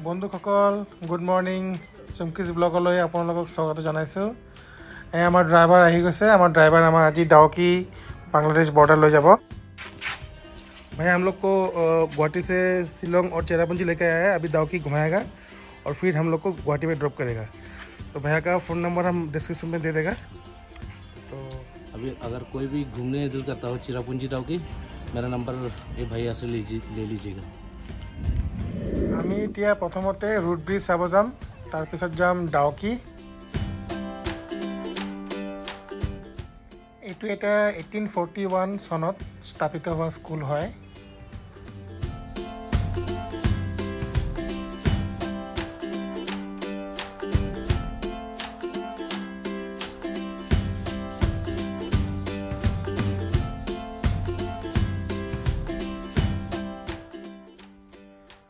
বন্ধুসকল good morning চুমকিজ ব্লগলৈ আপোনালোকক স্বাগত জনাইছোঁ। আমাৰ ড্ৰাইভাৰ আহি গৈছে। আমাৰ ड्राइवर আমাৰ আজি ডাউকি बांग्लादेश बॉर्डर ले जाबो। भैया हम लोग को गुवाहाटी से शिलोंग और चेरापूंजी लेके आया है। अभी डाउकी घुमाएगा और फिर हम लोग को गुवाहाटी में ड्रॉप करेगा। तो भैया का फ़ोन नंबर हम डिस्क्रिप्शन में दे देगा। तो अभी अगर कोई भी घूमने दिल करता हो चेरापूंजी डाउकी, मेरा नंबर ये भैया से ले लीजिएगा। আমি এতিয়া প্ৰথমতে ৰুট ব্ৰিজ চাব যাম, তাৰপিছত যাম ডাউকি। এইটো এটা 1841 চনত স্থাপিত হোৱা স্কুল হয়।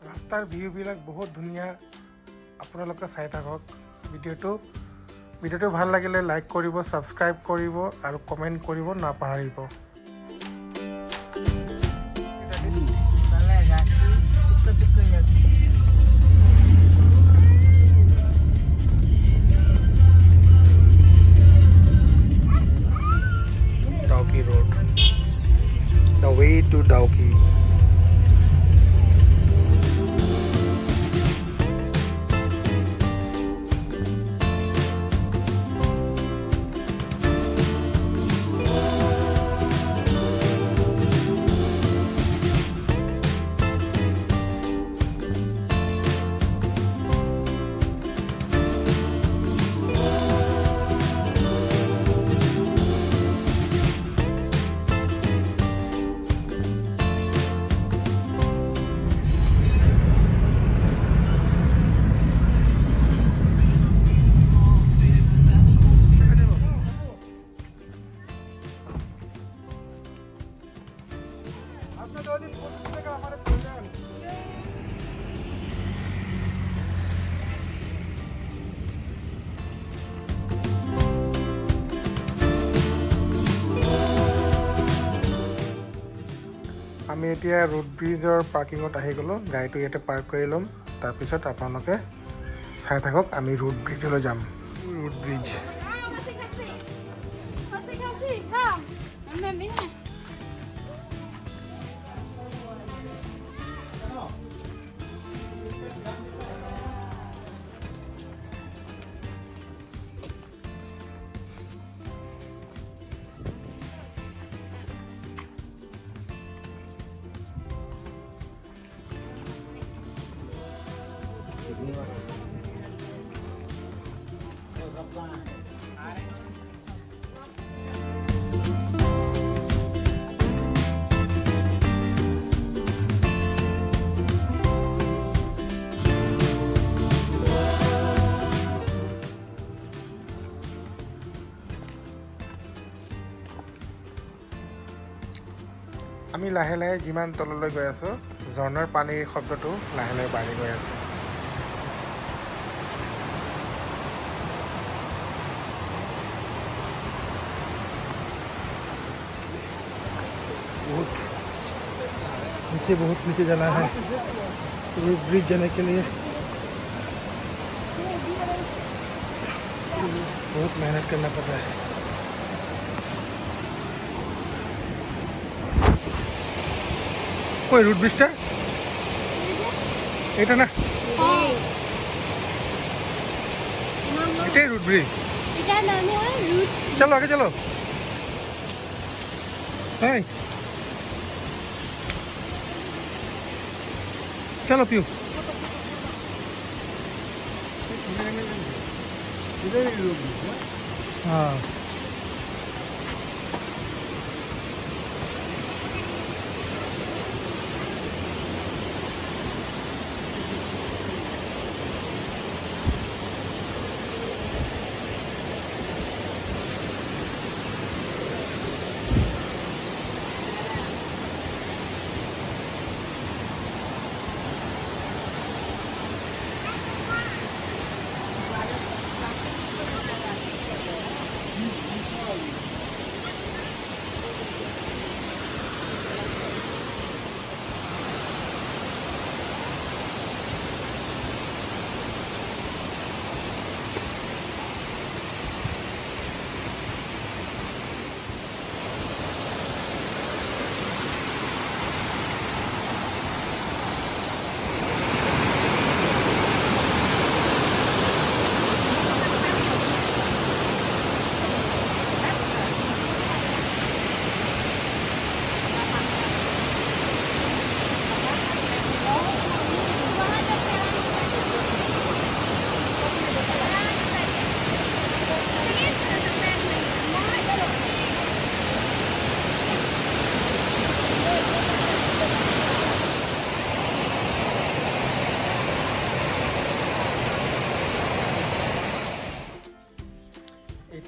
रास्तार ভিউবিলাক बहुत ধুনীয়া। আপোনালোকে চাই থাকক ভিডিঅ'টো ভাল লাগিলে লাইক কৰিব, সাবস্ক্ৰাইব কৰিব আৰু কমেন্ট কৰিব নাপাহৰিব। Dauki Road, the way to Dauki. আমি এতিয়া ৰুট ব্ৰিজৰ পাৰ্কিঙত আহি গ'লো। গাড়ীটো ইয়াতে পাৰ্ক কৰি ল'ম, তাৰপিছত আপোনালোকে চাই থাকক। আমি ৰুট ব্ৰিজলৈ যাম। ৰুট ব্ৰিজ আমি লাহে লাহে যিমান তললৈ গৈ আছোঁ, ঝৰ্ণাৰ পানীৰ শব্দটো লাহে লাহে বাঢ়ি গৈ আছে। बहुत नीचे जाना है रूट ब्रिज जाने के लिए। बहुत मेहनत करना पड़ रहा है। कोई रूट ब्रिजটা এটা না, এটাই রুট ব্রিজ। এটা নাম হয় রুট। চলো আগে চলো। হ্যাঁ चलो पियो। हाँ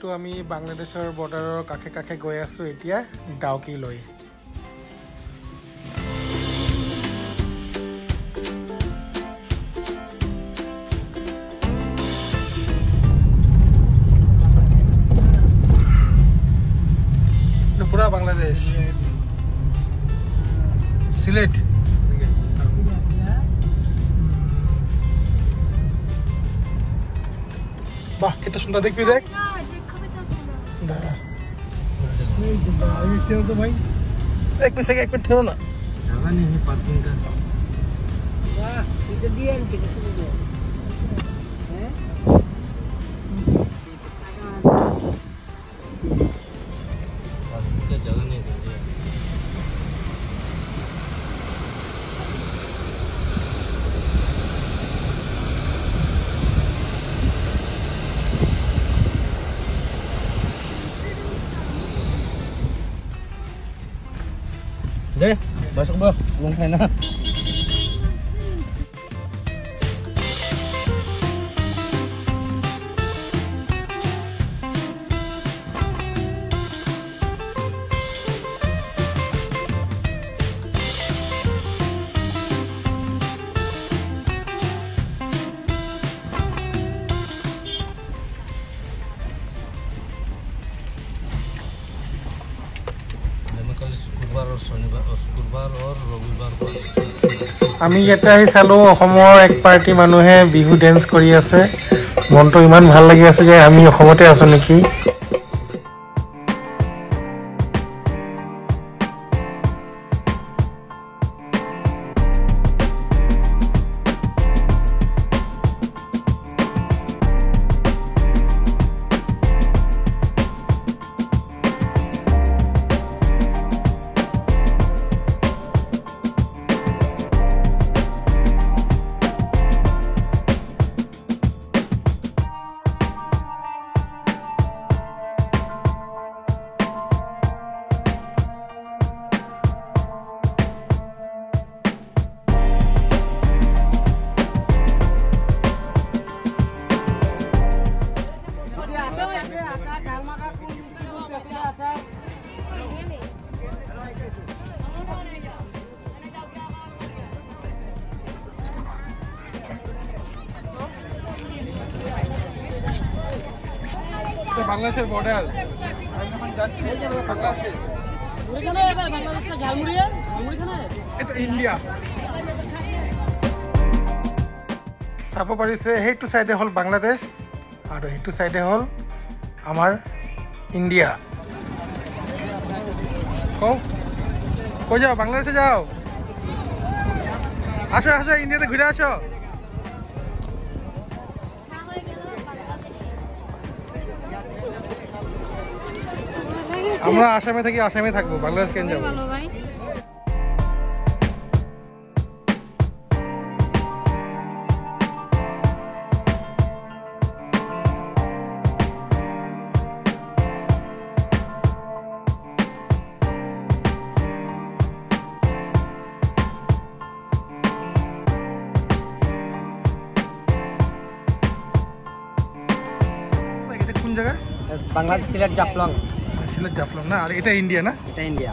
যিহেতু আমি বাংলাদেশৰ বৰ্ডাৰৰ কাষে কাষে গৈ আছোঁ এতিয়া ডাউকিলৈ। পুরা বাংলাদেশ সিলেট বাহ কিतना सुंदर देख भी देख दादा तो भाई एक मिनट ठहरो ना जगह नहीं है पार्किंग का वाह ये दिया इनके हैं पार्किंग का जगह नहीं है deh masuk bah belum enak আমি ইয়াতে আহি চালো অসমৰ এক পাৰ্টি মানুহে বিহু ডেন্স কৰি আছে মনটো ইমান ভাল লাগি আছে যে আমি অসমতে আছো নেকি বাংলাদেশের বর্ডার আমি যাচ্ছি বাংলাদেশে ওইখানে বাংলাদেশে ঝালমুড়ি খানে এটা ইন্ডিয়া চাব পাৰিছে সেইটো সাইডে হল বাংলাদেশ আৰু সেইটো সাইডে হল আমাৰ ইন্ডিয়া কই যাও বাংলাদেশে যাও আসো আসো ইন্ডিয়াতে ঘুরে আসো আমরা আসামে থাকি আসামে থাকবো বাংলাদেশ কেন যাব ভালো ভাই এটা কোন জায়গা বাংলাদেশ সিলেট জাফলং সিলেট জাফলং না আর এটা ইন্ডিয়া না এটা ইন্ডিয়া